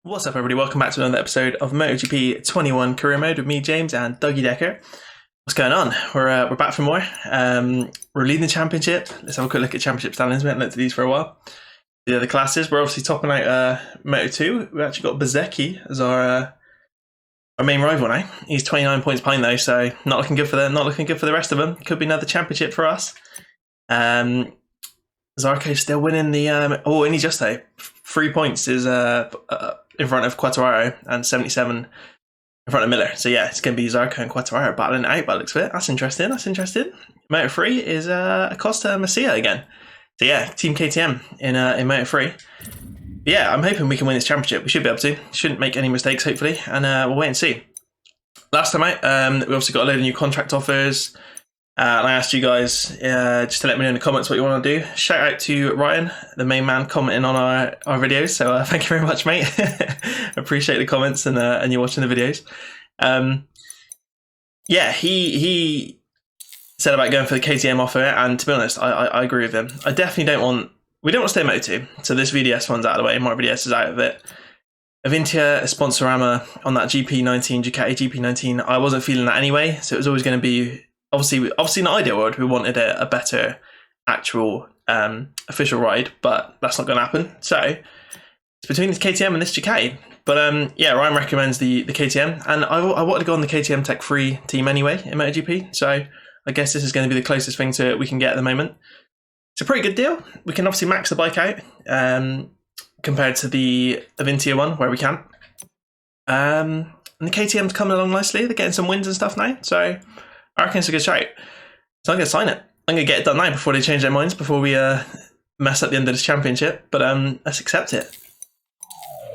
What's up, everybody? Welcome back to another episode of MotoGP 21 Career Mode with me, James, and Dougie Decker. What's going on? We're back for more. We're leading the championship. Let's have a quick look at championship standings. We haven't looked at these for a while. The other classes, we're obviously topping out Moto2. We've actually got Bezzecchi as our main rival now. He's 29 points behind though, so not looking good for them. Not looking good for the rest of them. Could be another championship for us. Zarco's still winning the. And he's just 3 points is in front of Quartararo and 77 in front of Miller. So yeah, it's going to be Zarco and Quartararo battling it out by the looks of it. That's interesting. Moto3 is Acosta Masia again. So yeah, Team KTM in Moto3. Yeah, I'm hoping we can win this championship. We should be able to. Shouldn't make any mistakes, hopefully. And we'll wait and see. Last time out, we obviously got a load of new contract offers. And I asked you guys just to let me know in the comments what you want to do. Shout out to Ryan, the main man, commenting on our videos. So thank you very much, mate. Appreciate the comments and you watching the videos. Yeah, he said about going for the KTM offer, and to be honest, I agree with him. I definitely we don't want to stay Moto2. So this VDS one's out of the way. My VDS is out of it. Avintia, Sponsorama on that GP19, Ducati GP19. I wasn't feeling that anyway, so it was always going to be. Obviously in the ideal world, we wanted a better actual official ride, but that's not going to happen. So it's between this KTM and this Ducati. But yeah, Ryan recommends the KTM, and I wanted to go on the KTM Tech Free team anyway in MotoGP. So I guess this is going to be the closest thing to it we can get at the moment. It's a pretty good deal. We can obviously max the bike out compared to the Avintia one where we can't. And the KTM's coming along nicely. They're getting some wins and stuff now. So I reckon it's a good shout. So I'm going to sign it. I'm going to get it done now before they change their minds, before we mess up the end of this championship. But let's accept it.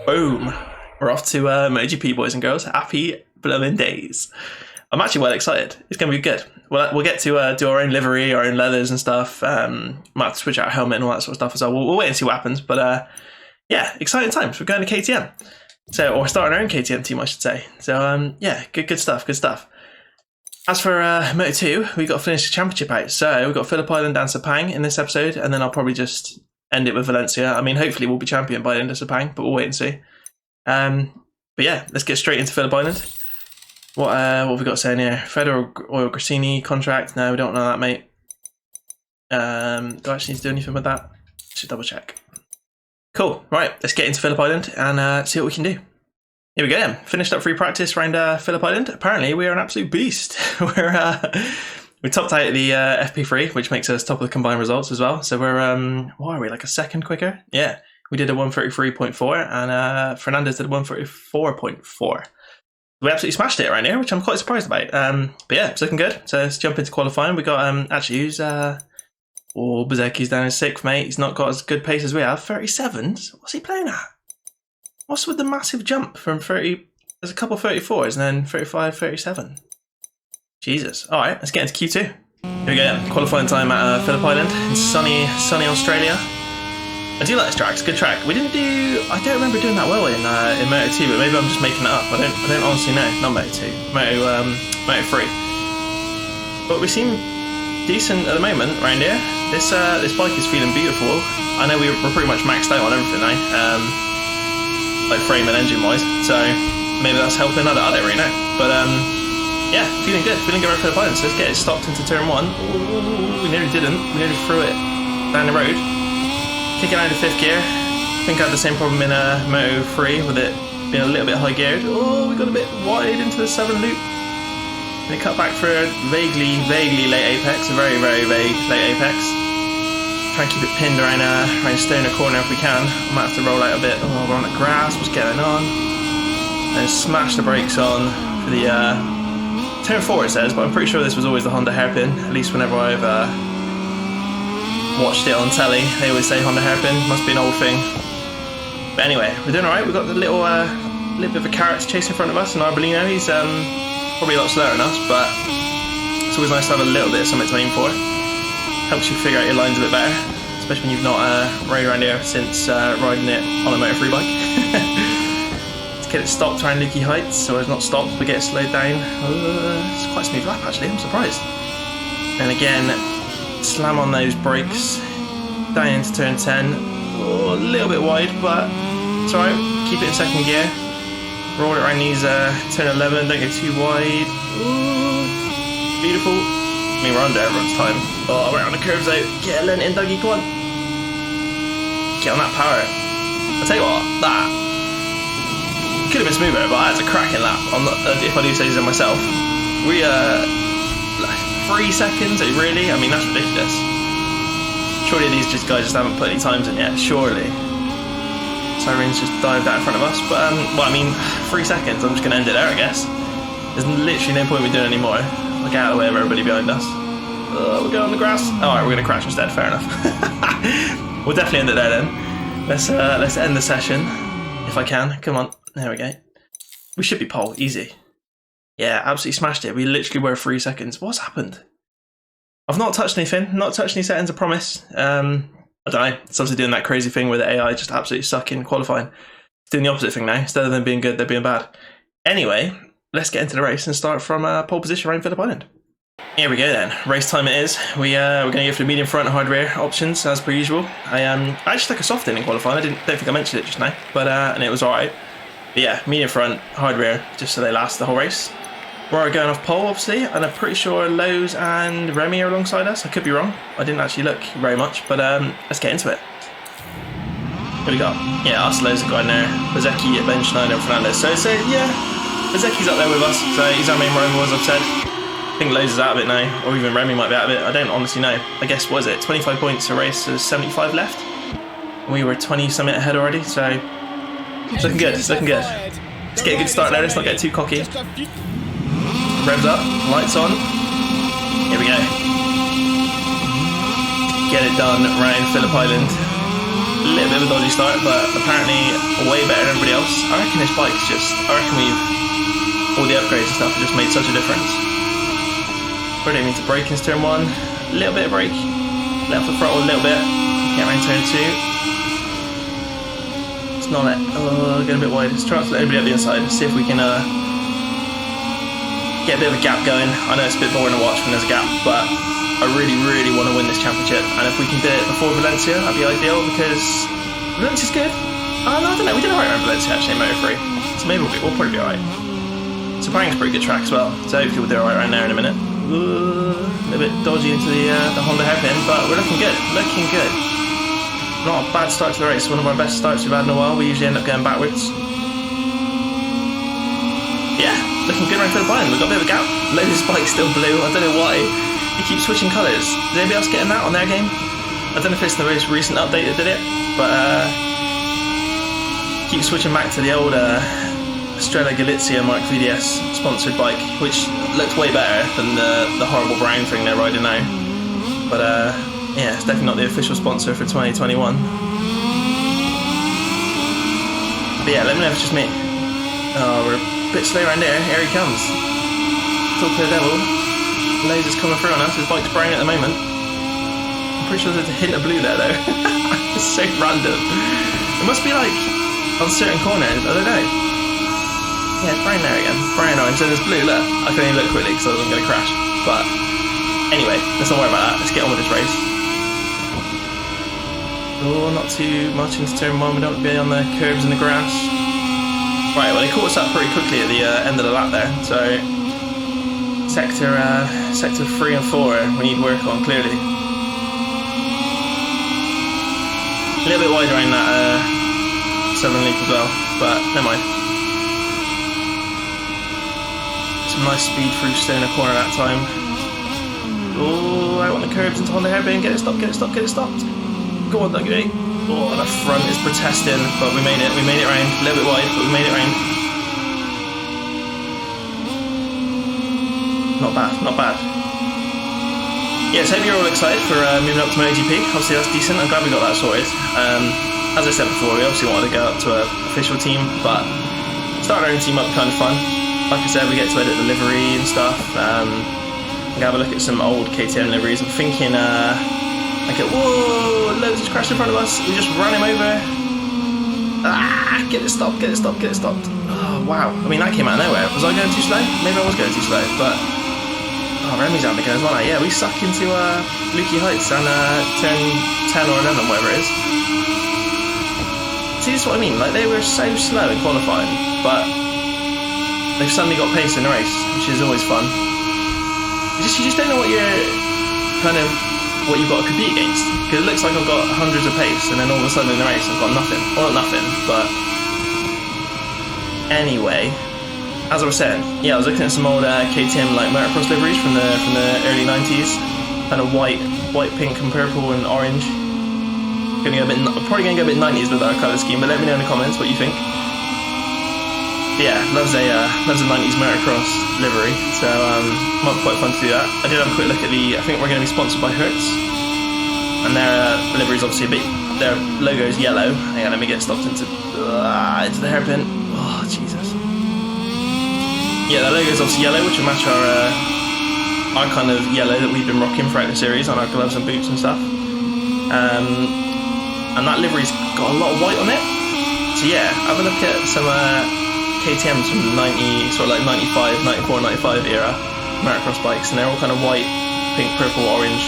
Boom. We're off to MotoGP, boys and girls. Happy blooming days. I'm actually well excited. It's going to be good. We'll get to do our own livery, our own leathers and stuff. Might have to switch out our helmet and all that sort of stuff as well. We'll wait and see what happens. But yeah, exciting times. We're going to KTM. Or starting our own KTM team, I should say. So yeah, good stuff. As for Moto2, we got to finish the championship out. So we've got Phillip Island and Sepang in this episode, and then I'll probably just end it with Valencia. I mean, hopefully we'll be champion by the end of Sepang, but we'll wait and see. But yeah, let's get straight into Phillip Island. What have we got saying here? Federal Oil Grassini contract. No, we don't know that, mate. Do I actually need to do anything with that? Should double check. Cool. Right, let's get into Phillip Island and see what we can do. Here we go then. Finished up free practice around Phillip Island. Apparently we are an absolute beast. We topped out the FP3, which makes us top of the combined results as well. So we're, what are we, like a second quicker? Yeah, we did a 133.4 and Fernandez did a 134.4. We absolutely smashed it around here, which I'm quite surprised about. But yeah, it's looking good. So let's jump into qualifying. We got, actually, who's, Bezzecchi's down in 6th, mate. He's not got as good pace as we have. 37s? What's he playing at? What's with the massive jump from 30? There's a couple 34s and then 35, 37. Jesus. All right, let's get into Q2. Here we go. Qualifying time at Phillip Island in sunny Australia. I do like this track. It's a good track. We didn't do. I don't remember doing that well in Moto2, but maybe I'm just making it up. I don't honestly know. Not Moto2. Moto3. But we seem decent at the moment around here. This bike is feeling beautiful. I know we're pretty much maxed out on everything now. Like frame and engine wise, so maybe that's helping. I don't really know, but yeah, feeling good with Phillip Island. So let's get it stopped into turn 1. Ooh, we nearly didn't. We nearly threw it down the road. Kicking out of 5th gear. I think I had the same problem in Moto3 with it being a little bit high geared. Oh, we got a bit wide into the 7 loop. And it cut back for a vaguely late apex, a very vague late apex. Try and keep it pinned around Stoner Corner if we can. I might have to roll out a bit. Oh, we're on the grass. What's going on? And smash the brakes on for the turn 4 it says, but I'm pretty sure this was always the Honda hairpin. At least whenever I've watched it on telly, they always say Honda hairpin. Must be an old thing. But anyway, we're doing alright. We've got the little bit of a carrot chase in front of us, and Arbolino, he's probably a lot slower than us, but it's always nice to have a little bit of something to aim for. Helps you figure out your lines a bit better, especially when you've not rode around here since riding it on a Moto3 bike. Let's get it stopped around Lukey Heights, so it's not stopped, but get it slowed down. It's quite a smooth lap actually, I'm surprised. And again, slam on those brakes, down into turn 10. Oh, a little bit wide, but it's alright. keep it in second gear. Roll it around these turn 11, don't go too wide. Ooh, beautiful. I mean, we're under everyone's time. Oh, we're on the curves out. Get a lent in, Dougie, come on. Get on that power. I'll tell you what, that could have been smoother, but that's a cracking lap. If I do say so myself. We 3 seconds, really? I mean, that's ridiculous. Surely these guys just haven't put any times in yet, surely. Sirens just dived out in front of us, but well, I mean, 3 seconds, I'm just going to end it there, I guess. There's literally no point in doing any more. We'll get out of the way of everybody behind us. We'll go on the grass. Alright, we're going to crash instead, fair enough. We'll definitely end it there then. Let's end the session, if I can. Come on, there we go. We should be pole, easy. Yeah, absolutely smashed it. We literally were 3 seconds. What's happened? I've not touched anything, not touched any settings, I promise. I don't know, it's obviously doing that crazy thing where the AI just absolutely suck in qualifying. It's doing the opposite thing now. Instead of them being good, they're being bad. Anyway, let's get into the race and start from pole position around Phillip Island. Here we go then. Race time it is. We're going to go for the medium front and hard rear options as per usual. I actually took a soft in qualifying. Don't think I mentioned it just now, but and it was alright. But yeah, medium front, hard rear, just so they last the whole race. We're going off pole, obviously, and I'm pretty sure Lowe's and Remy are alongside us. I could be wrong. I didn't actually look very much, but let's get into it. What do we got? Yeah, us, Lowe's have got in there. Bezecchi, Ben Schneider, and Fernandez. So yeah, Bezecchi's up there with us, so he's our main rival, as I've said. I think Lowe's is out of it now, or even Remy might be out of it. I don't honestly know. I guess, what is it? 25 points a race, so 75 left. We were 20-something ahead already, so it's looking good, it's looking good. Let's get a good start there, let's not get too cocky. Revs up, lights on. Here we go. Get it done around Phillip Island. A little bit of a dodgy start, but apparently way better than everybody else. I reckon this bike's I reckon all the upgrades and stuff have just made such a difference. Probably don't need to brake in turn 1. A little bit of brake. Let off the throttle a little bit. Get around turn 2. It's not it. Oh, getting a bit wide. Let's try to let everybody up the inside. See if we can get a bit of a gap going. I know it's a bit boring to watch when there's a gap, but I really, really want to win this championship. And if we can do it before Valencia, that'd be ideal, because Valencia's good. I don't know, we did alright around Valencia actually in Moto3. So maybe we'll probably be alright. Sepang's a pretty good track as well, so hopefully we'll do alright around there in a minute. A little bit dodgy into the Honda hairpin, but we're looking good, looking good. Not a bad start to the race, one of our best starts we've had in a while. We usually end up going backwards. Yeah, looking good around Phillip Island. We've got a bit of a gap. Lowe's bike's still blue. I don't know why. He keeps switching colours. Is anybody else getting that on their game? I don't know if it's the most recent update that did it, but keep switching back to the old Estrella Galizia Mark VDS sponsored bike, which looks way better than the horrible brown thing they're riding now. But yeah, it's definitely not the official sponsor for 2021. But yeah, let me know if it's just me. Oh, we're a bit slow around here. Here he comes. Talk to the devil. Lowe's is coming through on us. His bike's brown at the moment. I'm pretty sure there's a hint of blue there though. It's so random. It must be like on certain corners. I don't know. Yeah, it's brown there again. Brown orange. So there's blue. Look, I can only look quickly because I wasn't going to crash. But anyway, let's not worry about that. Let's get on with this race. Oh, not too much into turn 1. We don't want to be on the curbs and the grass. Right, well, they caught us up pretty quickly at the end of the lap there, so sector 3 and 4 we need work on, clearly. A little bit wide around that southern loop as well, but never mind. Some nice speed through Stoner corner that time. Oh, out on the curbs into Honda hairpin. Get it stopped, get it stopped, get it stopped. Go on, Dougie. Oh, the front is protesting, but we made it round. A little bit wide, but we made it round. Not bad, not bad. Yeah, so hope you're all excited for moving up to MotoGP. Obviously that's decent, I'm glad we got that sorted. As I said before, we obviously wanted to go up to an official team, but starting our own team up kind of fun. Like I said, we get to edit the livery and stuff. We have a look at some old KTM liveries. I'm thinking, okay, whoa, Lowe's just crashed in front of us. We just ran him over. Ah, get it stopped, get it stopped, get it stopped. Oh, wow. I mean, that came out of nowhere. Was I going too slow? Maybe I was going too slow, but... Oh, Remy's having to go as well. Yeah, we suck into Lukey Heights and turn 10 or 11, whatever it is. See, this is what I mean. Like, they were so slow in qualifying, but they've suddenly got pace in the race, which is always fun. You just don't know what you're what you've got to compete against, because it looks like I've got hundreds of pace, and then all of a sudden in the race I've got nothing. Well, not nothing, but anyway. As I was saying, yeah, I was looking at some old KTM like motocross liveries from the early 90s, kind of white, pink, and purple and orange. Probably gonna go a bit 90s with our colour scheme, but let me know in the comments what you think. Yeah, loves a 90s motocross livery, so might be quite fun to do that. I did have a quick look at I think we're going to be sponsored by Hertz, and their livery is obviously a bit. Their logo is yellow. Hang on, let me get stopped into the hairpin. Oh Jesus. Yeah, the logo is obviously yellow, which will match our kind of yellow that we've been rocking throughout the series on our gloves and boots and stuff. And that livery's got a lot of white on it. So yeah, have a look at some KTMs from the 90, sort of like 95, 94, 95 era motocross bikes, and they're all kind of white, pink, purple, orange.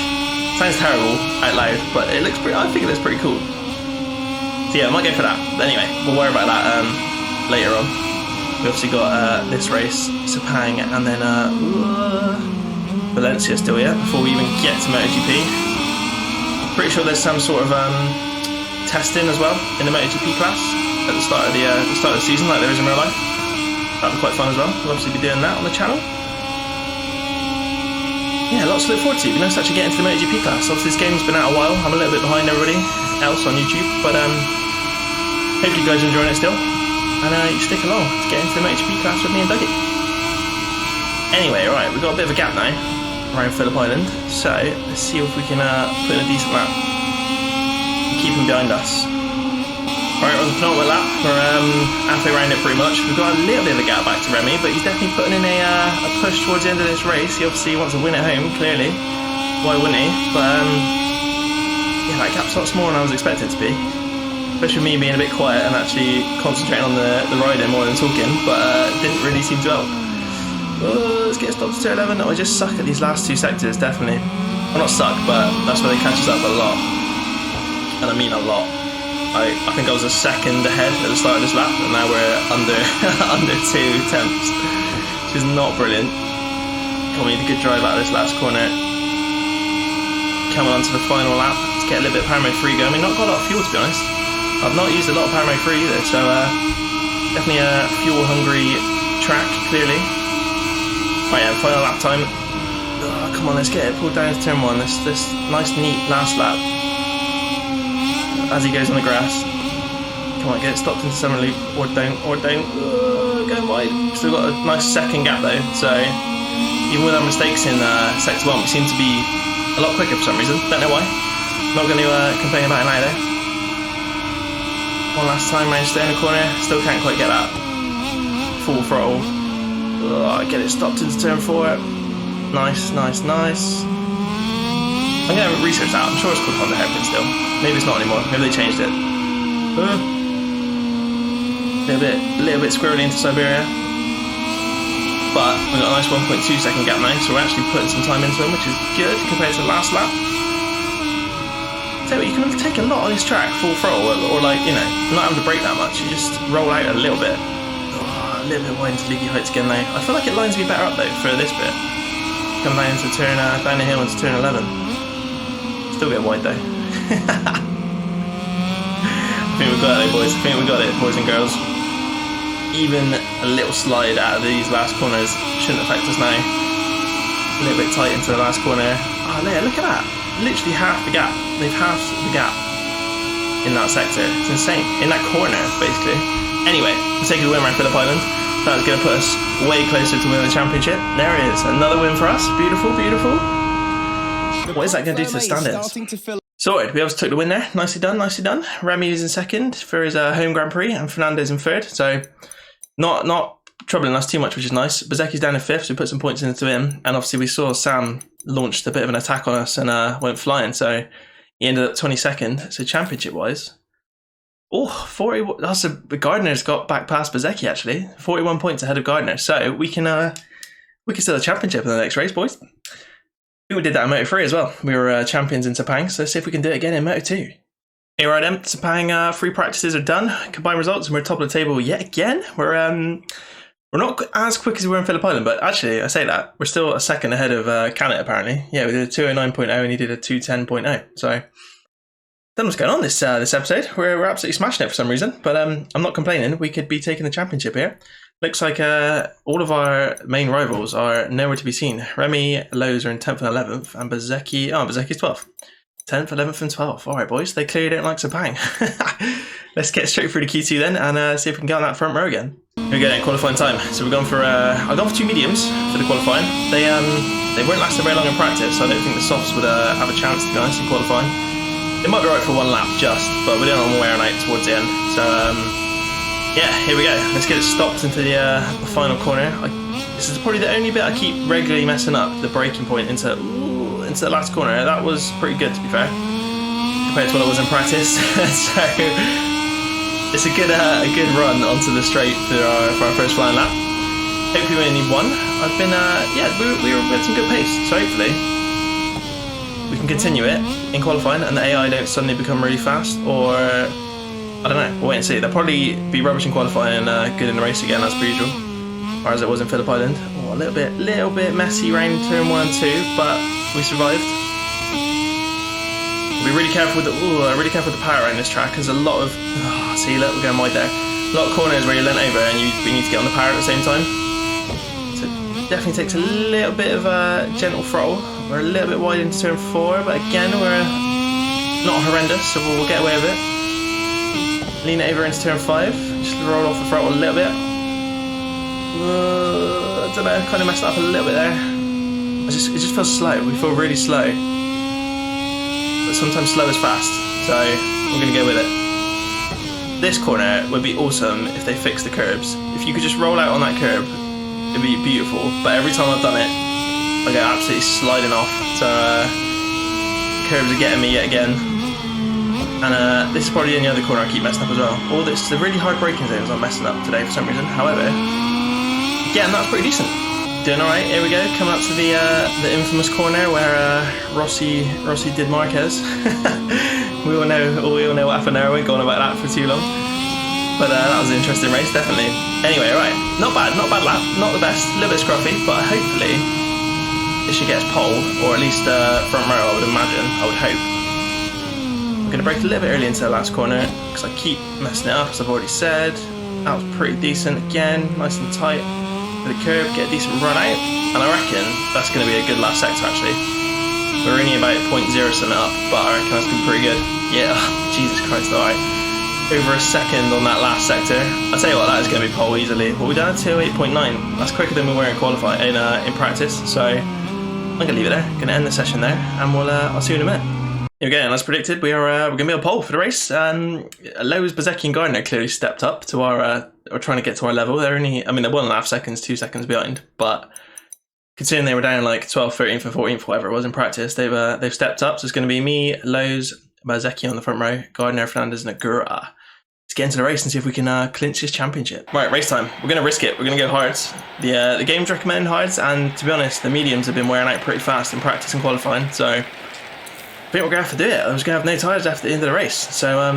Sounds terrible out loud, but it looks pretty. I think it looks pretty cool. So yeah, I might go for that. But anyway, we'll worry about that later on. We obviously got this race, Sepang, and then Valencia still here before we even get to MotoGP. Pretty sure there's some sort of testing as well in the MotoGP class at the start of the season, like there is in real life. That'll be quite fun as well. We'll obviously be doing that on the channel. Yeah, lots to look forward to. It'd be nice to actually get into the MotoGP class. Obviously this game's been out a while. I'm a little bit behind everybody else on YouTube, but hopefully you guys are enjoying it still. And you stick along to get into the MotoGP class with me and Dougie. Anyway, right, we've got a bit of a gap now around Phillip Island, so let's see if we can put in a decent lap and keep him behind us. Alright, we're on the penultimate lap. We're halfway around it pretty much. We've got a little bit of a gap back to Remy, but he's definitely putting in a push towards the end of this race. He obviously wants to win at home, clearly. Why wouldn't he? But yeah, that gap's a lot smaller than I was expecting it to be. Especially me being a bit quiet and actually concentrating on the riding more than talking, but it didn't really seem to help. Let's get stopped to turn 11. I just suck at these last two sectors, definitely. Well, not suck, but that's where they catch us up a lot. And I mean a lot. I think I was a second ahead at the start of this lap, and now we're under under 2 tenths, which is not brilliant. Got me a good drive out of this last corner. Coming on to the final lap. Let's get a little bit of power mode 3 going. I mean, not got a lot of fuel, to be honest. I've not used a lot of power mode 3 either, so definitely a fuel hungry track, clearly. Right, yeah, final lap time. Oh, come on, let's get it pulled down to turn 1. This nice, neat last lap. As he goes on the grass. Come on, get it stopped into summer loop, or don't. Going wide. Still got a nice second gap though, so even with our mistakes in sector 1, we seem to be a lot quicker for some reason. Don't know why. Not going to complain about it now though. One last time, managed to stay in the corner. Still can't quite get that full throttle. Get it stopped into turn 4. Nice. I'm going to research that. I'm sure it's called Honda Hairpin still. Maybe it's not anymore. Maybe they changed it. A little bit squirrely into Siberia. But we've got a nice 1.2 second gap now, so we're actually putting some time into them, which is good compared to the last lap. So you can take a lot on this track full throttle, or like, you know, not having to brake that much. You just roll out a little bit. A little bit wide into leaky heights again now. I feel like it lines me better up though for this bit. Come down to turn down the hill into turn 11. Still a bit wide though. I think we've got it, boys. I think we got it, boys and girls. Even a little slide out of these last corners shouldn't affect us now. A little bit tight into the last corner. Oh, there, look at that. Literally half the gap. They've halved the gap in that sector. It's insane. In that corner, basically. Anyway, we're taking the win around Phillip Island. That's going to put us way closer to winning the championship. There it is. Another win for us. Beautiful, beautiful. What is that going to do to the standings? Sorted. We obviously took the win there. Nicely done, nicely done. Remy is in second for his home Grand Prix, and Fernando's in third. So not troubling us too much, which is nice. Bezecchi's down in fifth, so we put some points into him. And obviously we saw Sam launched a bit of an attack on us and went flying. So he ended up 22nd. So championship-wise, 40. That's Gardner's got back past Bezecchi actually. 41 points ahead of Gardner. So we can steal the championship in the next race, boys. We did that in Moto3 as well. We were champions in Sepang, so let's see if we can do it again in Moto2. Hey, right then, Sepang free practices are done. Combined results, and we're top of the table yet again. We're not as quick as we were in Phillip Island, but actually, I say that we're still a second ahead of Canet apparently. Yeah, we did a 209.0 and he did a 210.0. So, don't know what's going on this episode. We're absolutely smashing it for some reason, but I'm not complaining. We could be taking the championship here. Looks like all of our main rivals are nowhere to be seen. Remy, Lowe's are in 10th and 11th, and Bezecchi's 12th. 10th, 11th and 12th. Alright boys, they clearly don't like Sepang. Let's get straight through to Q2 then and see if we can get on that front row again. Here we go then, qualifying time. So we're going for, I've gone for 2 mediums for the qualifying. They weren't lasting very long in practice, so I don't think the softs would have a chance to be honest in qualifying. They might be right for 1 lap just, but we're doing on wear night towards the end. So yeah, here we go. Let's get it stopped into the final corner. This is probably the only bit I keep regularly messing up, the braking point into the last corner. That was pretty good to be fair, compared to what I was in practice. So it's a good run onto the straight for our first flying lap. Hopefully we only need 1. I've been we were at some good pace, so hopefully we can continue it in qualifying and the AI don't suddenly become really fast, or I don't know, we'll wait and see. They'll probably be rubbish in qualifying and good in the race again as per usual, or as it was in Phillip Island. Oh, a little bit messy around turn 1 and 2, but we survived. Be really careful with the power around this track. There's a lot of see, look, we're going wide there. A lot of corners where you're leant over and we need to get on the power at the same time. So it definitely takes a little bit of a gentle throttle. We're a little bit wide into turn 4, but again we're not horrendous, so we'll get away with it. Lean it over into turn 5. Just roll off the throttle a little bit. I don't know, kind of messed up a little bit there. It just feels slow. We feel really slow. But sometimes slow is fast, so we're going to go with it. This corner would be awesome if they fixed the curbs. If you could just roll out on that curb, it'd be beautiful. But every time I've done it, I go absolutely sliding off. So curbs are getting me yet again. And this is probably the only other corner I keep messing up as well. All this, the really high braking zones I'm messing up today for some reason. However, again, that's pretty decent. Doing alright, here we go, coming up to the infamous corner where Rossi did Marquez. we all know what happened there, we won't go on about that for too long. But that was an interesting race, definitely. Anyway, right, not bad lap, not the best, a little bit scruffy, but hopefully this should get us pole, or at least front row, I would imagine, I would hope. I'm going to brake a little bit early into the last corner, because I keep messing it up, as I've already said. That was pretty decent again, nice and tight. The curb, get a decent run out, and I reckon that's going to be a good last sector actually. We're only about 0.0 something up, but I reckon that's been pretty good. Yeah, Jesus Christ, alright. Over a second on that last sector. I'll tell you what, that is going to be pole easily. But we're down to 208.9. That's quicker than we were in qualifying in practice, so I'm going to leave it there. Going to end the session there, and I'll see you in a minute. Here we go, and as predicted, we're going to be on pole for the race. Lowe's, Bezecchi and Gardner clearly stepped up to our trying to get to our level. They're only, they're 1.5 seconds, 2 seconds behind, but considering they were down like 12th, 13th, and 14th, whatever it was in practice, they've stepped up. So it's going to be me, Lowe's, Bezecchi on the front row, Gardner, Fernandez, and Agura. Let's get into the race and see if we can clinch this championship. Right, race time. We're going to risk it. We're going to go hards. The game's recommending hards, and to be honest, the mediums have been wearing out pretty fast in practice and qualifying. So I think we're going to have to do it. I was going to have no tyres after the end of the race. So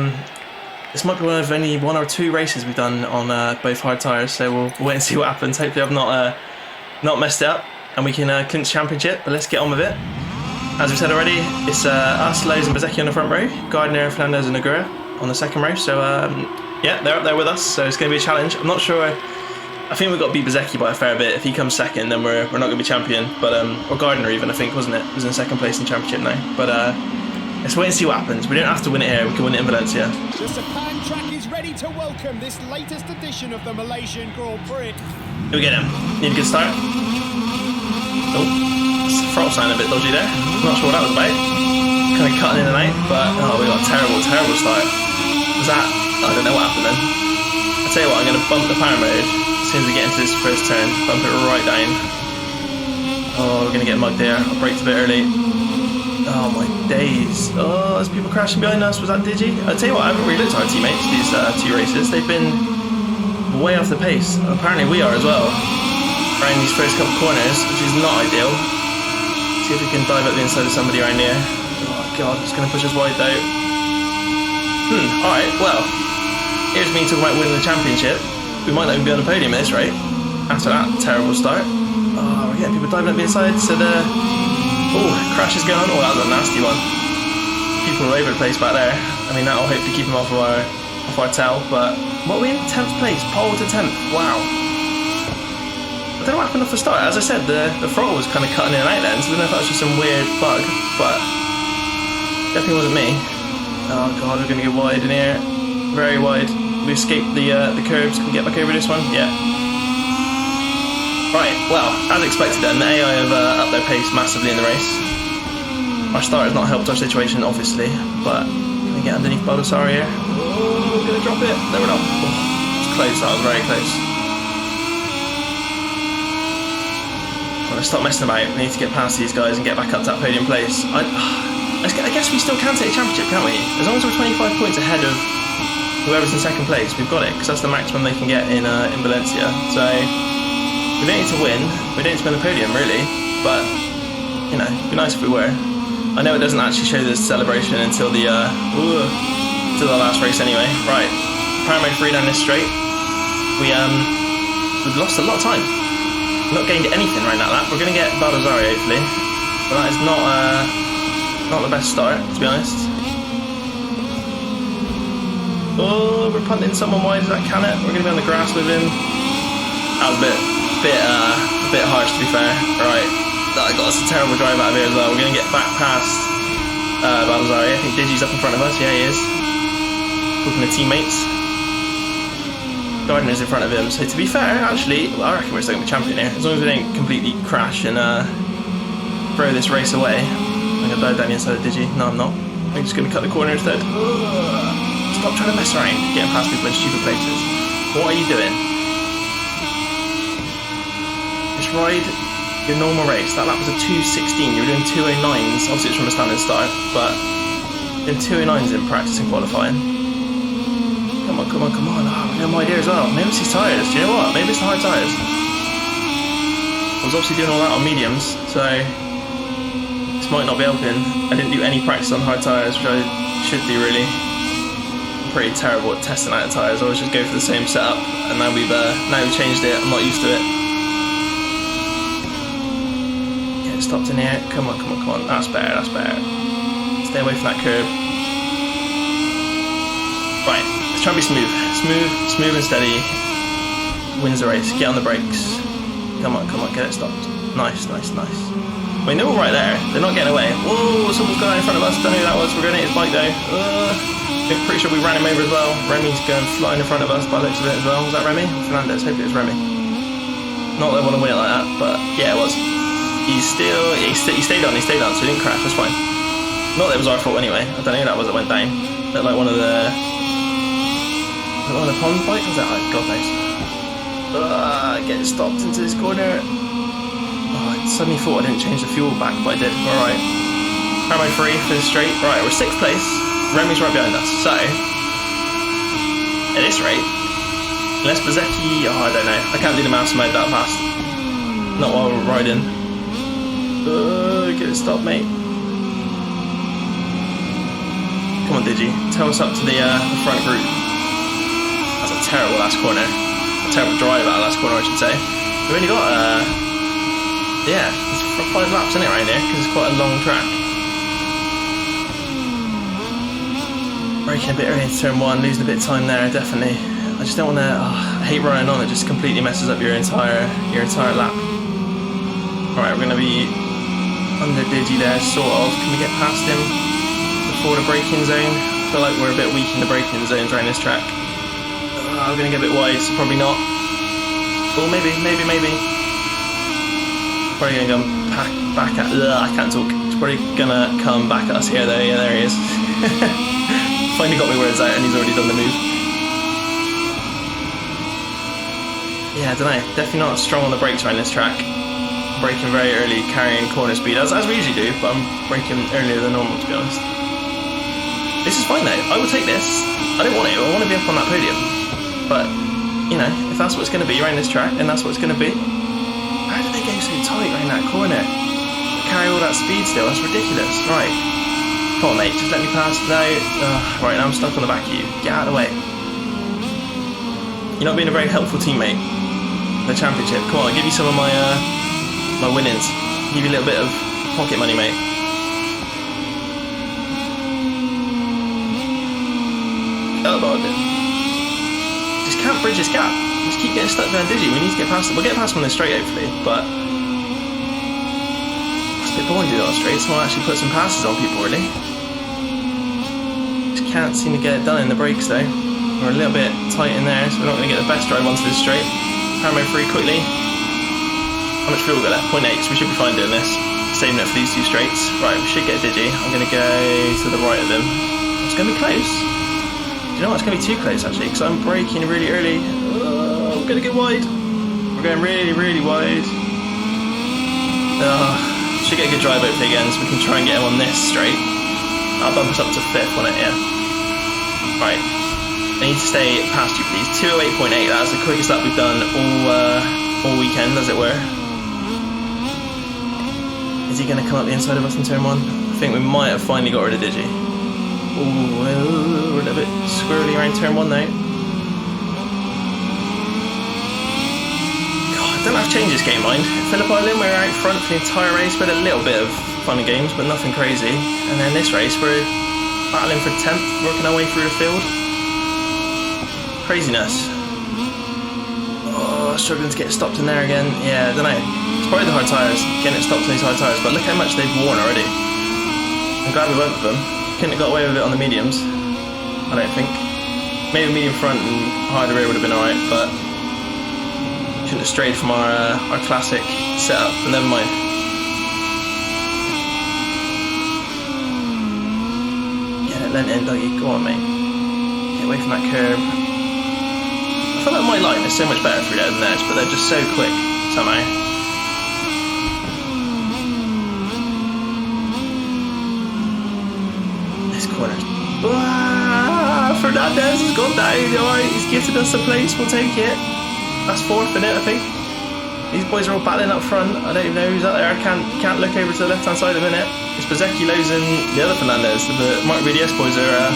this might be one of only 1 or 2 races we've done on both hard tyres, so we'll wait and see what happens. Hopefully I've not messed it up and we can clinch championship, but let's get on with it. As we said already, it's us, Lowe's and Bezecchi on the front row, Gardner, Fernandez and Agura on the second row, so yeah, they're up there with us, so it's going to be a challenge. I'm not sure, I think we've got to beat Bezecchi by a fair bit. If he comes second, then we're not going to be champion, but or Gardner even, I think, wasn't it? Was in second place in championship now, but let's wait and see what happens. We don't have to win it here, we can win it in Valencia. The Sepang track is ready to welcome this latest edition of the Malaysian Grand Prix. Here we go then. Need a good start. Oh, the throttle sound a bit dodgy there. Not sure what that was about. Kind of cutting in and out, but we got a terrible start. Was that? I don't know what happened then. I'll tell you what, I'm going to bump the power mode as soon as we get into this first turn. Bump it right down. Oh, we're going to get mugged there. I braked a bit early. Oh my days. Oh, there's people crashing behind us. Was that Digi? I'll tell you what, I haven't really looked at our teammates these 2 races. They've been way off the pace. Apparently we are as well. Around these first couple corners, which is not ideal. See if we can dive up the inside of somebody around here. Oh god, it's going to push us wide though. Alright, well, here's me talking about winning the championship. We might not even be on the podium at this rate. After that terrible start. Oh, we're getting people diving up the inside, so the... Oh, crash is going on. Oh, that was a nasty one. People all over the place back there. I mean, that'll hopefully keep them off our tail, but... What are we in? 10th place, pole to 10th. Wow. I don't know what happened off the start. As I said, the throttle was kind of cutting in and out then, so I don't know if that was just some weird bug, but... Definitely wasn't me. Oh god, we're going to go wide in here. Very wide. We escaped the curbs. Can we get back over this one? Yeah. Right, well, as expected then, the AI have upped their pace massively in the race. Our start has not helped our situation, obviously, but can we get underneath Baldassare here? Oh, we're going to drop it. No, we're not. Oh, it's close. That was very close. Well, let's stop messing about. We need to get past these guys and get back up to that podium place. I guess we still can take a championship, can't we? As long as we're 25 points ahead of whoever's in second place, we've got it, because that's the maximum they can get in Valencia. So we don't need to win. We don't need to win the podium, really. But you know, it'd be nice if we were. I know it doesn't actually show the celebration until the last race, anyway. Right, power mode 3 down this straight. We've lost a lot of time. Not gained anything around that lap. We're going to get Baldassare hopefully, but that is not the best start, to be honest. Oh, we're punting someone wide. Is that Canet? We're going to be on the grass with him. That was a bit harsh, to be fair. Right, that got us a terrible drive out of here as well. We're going to get back past Baldassare. I think Digi's up in front of us. Yeah, he is. Talking to teammates. Gardner's in front of him. So to be fair, actually, I reckon we're still going to be champion here, as long as we don't completely crash and throw this race away. I'm going to dive down the inside of Digi. No, I'm not. I'm just going to cut the corner instead. Stop trying to mess around, getting past people in stupid places. What are you doing? Just ride your normal race. That lap was a 2:16. You were doing 2:09s. Obviously, it's from a standing start, but doing 2:09s in practice and qualifying. Come on, come on, come on. Oh, we're getting wide here as well. Maybe it's these tyres. Do you know what? Maybe it's the hard tyres. I was obviously doing all that on mediums, so this might not be helping. I didn't do any practice on hard tyres, which I should do really. I'm pretty terrible at testing out the tyres. I always just go for the same setup, and now we've changed it. I'm not used to it. Get it stopped in here. Come on, come on, come on. That's better, that's better. Stay away from that curb. Right, let's try and be smooth. Smooth and steady. Wins the race. Get on the brakes. Come on, come on, get it stopped. Nice, nice, nice. I mean, they're all right there. They're not getting away. Whoa, someone's going in front of us. Don't know who that was. We're going to hit his bike though. I'm pretty sure we ran him over as well. Remy's going flying in front of us by the looks of it as well. Was that Remy? Fernandez. Hope it was Remy. Not that I want to win it like that, but yeah, it was. He stayed on, so he didn't crash. That's fine. Not that it was our fault anyway. I don't know who that was that went down. Looked like one of the pond bikes. Was that? God knows. Get stopped into this corner. Oh, I suddenly thought I didn't change the fuel back, but I did. Alright. Power mode 3 for the straight. Right, we're 6th place. Remy's right behind us. So, at this rate, unless Bezecchi... Oh, I don't know. I can't do the mouse mode that fast. Not while we're riding. Get it stopped, mate. Come on, Digi. Tell us up to the front group. That's a terrible last corner. A terrible drive out of last corner, I should say. We've only got, yeah, it's 5 laps in it right there, because it's quite a long track. Braking a bit early into turn 1, losing a bit of time there, definitely. I just don't want to, I hate running on, it just completely messes up your entire lap. Alright, we're going to be under Digi there, sort of. Can we get past him before the braking zone? I feel like we're a bit weak in the braking zones around this track. We're going to get a bit wide, so probably not. Oh, maybe. Probably going to come back at... I can't talk. It's probably going to come back at us here, though. Yeah, there he is. Finally got my words out, and he's already done the move. Yeah, I don't know. Definitely not strong on the brakes around this track. Braking very early, carrying corner speed, as we usually do, but I'm braking earlier than normal, to be honest. This is fine, though. I will take this. I don't want it. I want to be up on that podium. But, you know, if that's what it's going to be around this track, then that's what it's going to be. How did they go so tight around that corner? Carry all that speed still, that's ridiculous. Right. Come on, mate, just let me pass. No. Right, now I'm stuck on the back of you. Get out of the way. You're not being a very helpful teammate. The championship. Come on, I'll give you some of my my winnings. Give you a little bit of pocket money, mate. Come on. Just can't bridge this gap. Just keep getting stuck behind Digi. We need to get past it. We'll get past him on this straight, hopefully, but it's a bit boring to do that on straight. Someone actually put some passes on people, really. Just can't seem to get it done in the brakes, though. We're a little bit tight in there, so we're not going to get the best drive onto this straight. Paramo free quickly. How much fuel we got left? 0.8, so we should be fine doing this. Saving it for these two straights. Right, we should get a Digi. I'm going to go to the right of him. It's going to be close. You know what? It's going to be too close, actually, because I'm braking really early. Oh, we're going to get wide. We're going really, really wide. Should get a good drive hopefully again, so we can try and get him on this straight. I'll bump us up to 5th, won't it? Yeah. Right. I need to stay past you, please. 208.8. That's the quickest lap we've done all weekend, as it were. Is he going to come up the inside of us in turn 1? I think we might have finally got rid of Digi. Ooh, we're a little bit squirrely around turn 1 now. God, I don't have to change this game, mind. Phillip Island, we were out front for the entire race. We had a little bit of fun and games, but nothing crazy. And then this race, we're battling for 10th, working our way through the field. Craziness. Oh, struggling to get stopped in there again. Yeah, I don't know. It's probably the hard tyres, getting it stopped on these hard tyres, but look how much they've worn already. I'm glad we went with them. Couldn't have got away with it on the mediums, I don't think. Maybe medium front and harder rear would have been alright, but shouldn't have strayed from our classic setup, but never mind. Get it lent in, doggy. Go on, mate. Get away from that curb. I feel like my line is so much better through there than theirs, but they're just so quick somehow. This corner. Fernandez has gone down. Alright, he's gifted us a place. We'll take it. That's 4th in it, I think. These boys are all battling up front. I don't even know who's out there. I can't look over to the left hand side a minute. It's Bezzecchi losing the other Fernandez. The Mark VDS boys are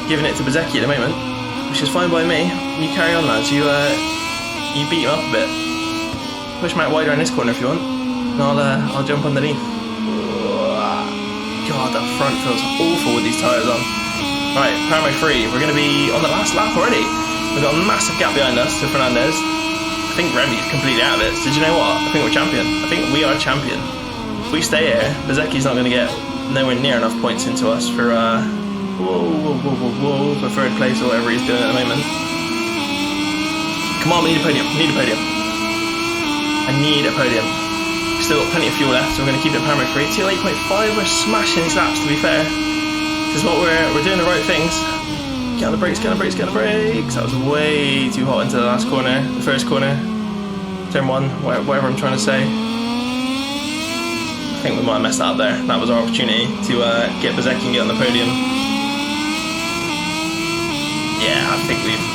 giving it to Bezzecchi at the moment, which is fine by me. You carry on, lads. You beat him up a bit. Push him out wider in this corner if you want, and I'll jump underneath. God, that front feels awful with these tyres on. Right, Paramo free. We're going to be on the last lap already. We've got a massive gap behind us to Fernandez. I think Remy's completely out of it. So did you know what? I think we're champion. I think we are champion. If we stay here, Bezzecchi's not going to get nowhere near enough points into us for for 3rd place or whatever he's doing at the moment. Come on, we need a podium. We need a podium. I need a podium. We've still got plenty of fuel left, so we're going to keep it Paramo free. 208.5. We're smashing these laps, to be fair. This is what we're doing the right things. Get on the brakes, get on the brakes, get on the brakes. That was way too hot into the last corner, the first corner. Turn 1, whatever I'm trying to say. I think we might have messed that up there. That was our opportunity to get Bezzecchi and get on the podium. Yeah, I think we've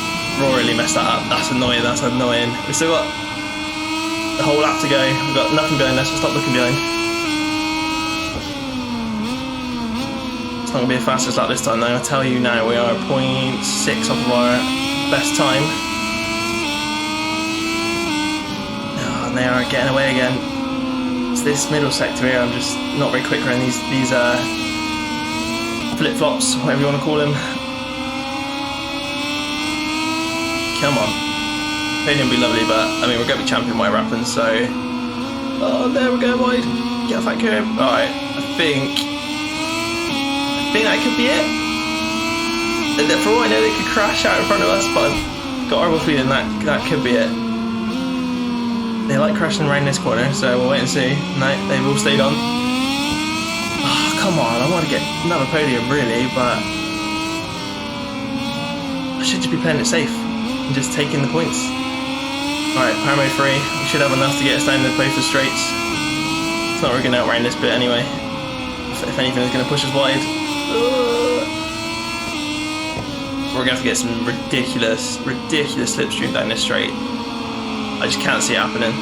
royally messed that up. That's annoying, that's annoying. We've still got the whole lap to go. We've got nothing behind us, so stop looking behind. It's not going to be the fastest lap this time though. I'll tell you now, we are 0.6 off of our best time. Oh, and they are getting away again. It's this middle sector here, I'm just not very quick around these flip-flops, whatever you want to call them. Come on. Podium would be lovely, but I mean, we're going to be champion whatever happens, so. Oh, there we're going wide. Get off that curb. Alright, I think that could be it. For all I know, they could crash out in front of us, but I've got a horrible feeling that could be it. They like crashing around this corner, so we'll wait and see. No, they've all stayed on. Oh, come on, I want to get another podium, really, but I should just be playing it safe and just taking the points. Alright, Paramo free. We should have enough to get us down to the place of straights. It's not working out around this bit anyway. If anything, it's going to push us wide. We're going to have to get some ridiculous slipstream down this straight. I just can't see it happening.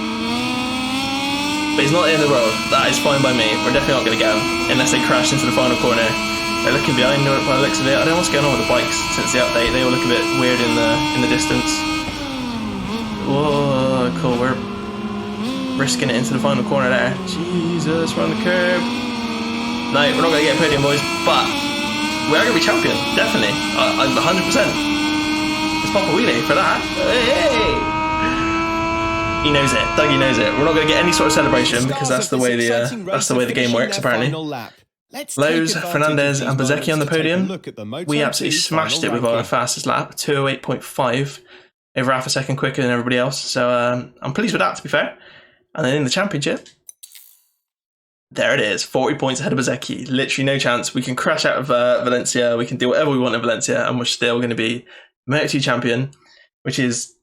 But he's not the end of the world. That is fine by me. We're definitely not going to get him unless they crash into the final corner. They're looking behind by the looks of it. I don't know what's going on with the bikes since the update. They all look a bit weird in the distance. Whoa, cool. We're risking it into the final corner there. Jesus, we're on the curb. No, we're not going to get a podium, boys, but we are going to be champion, definitely. I'm 100%. Let's pop a wheelie for that. Hey! He knows it. Dougie knows it. We're not going to get any sort of celebration because that's the way the game works, apparently. Lowe's, Fernandez, and Bezzecchi on the podium. We absolutely smashed it with our fastest lap, 208.5, over half a second quicker than everybody else. So I'm pleased with that, to be fair. And then in the championship, there it is, 40 points ahead of Bezzecchi. Literally no chance. We can crash out of Valencia. We can do whatever we want in Valencia, and we're still going to be Moto2 champion, which is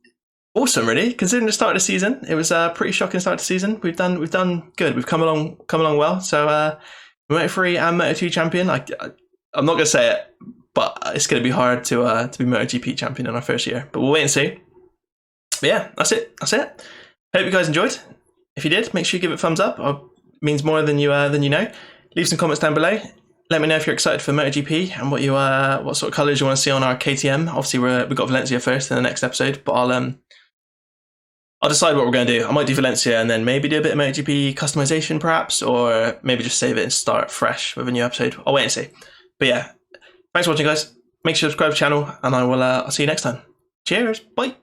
awesome, really. Considering the start of the season, it was a pretty shocking start to the season. We've done good. We've come along well. So Moto3 and Moto2 champion. I'm not going to say it, but it's going to be hard to be MotoGP champion in our first year. But we'll wait and see. But yeah, that's it. Hope you guys enjoyed. If you did, make sure you give it a thumbs up. It means more than you know. Leave some comments down below. Let me know if you're excited for MotoGP and what sort of colours you want to see on our KTM. Obviously, we've got Valencia first in the next episode, but I'll decide what we're going to do. I might do Valencia and then maybe do a bit of MotoGP customization, perhaps, or maybe just save it and start fresh with a new episode. I'll wait and see. But yeah, thanks for watching, guys. Make sure to subscribe to the channel, and I'll see you next time. Cheers. Bye.